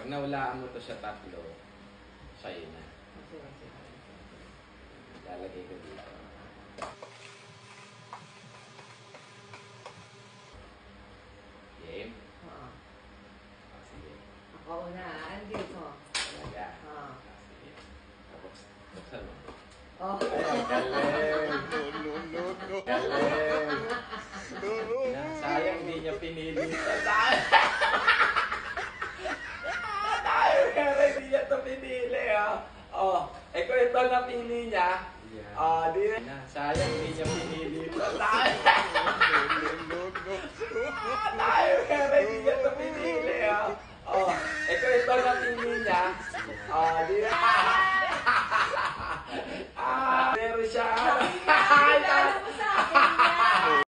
Pag naulaan mo to sa tatlo, sa'yo na. Lalagay ko dito. Game? Oo. Sige. Ako una. Ano dito? Talaga? Oo. Sige. Tapos, buksan mo. Oh. Ay, galing! Galing! Sayang hindi niya pinili.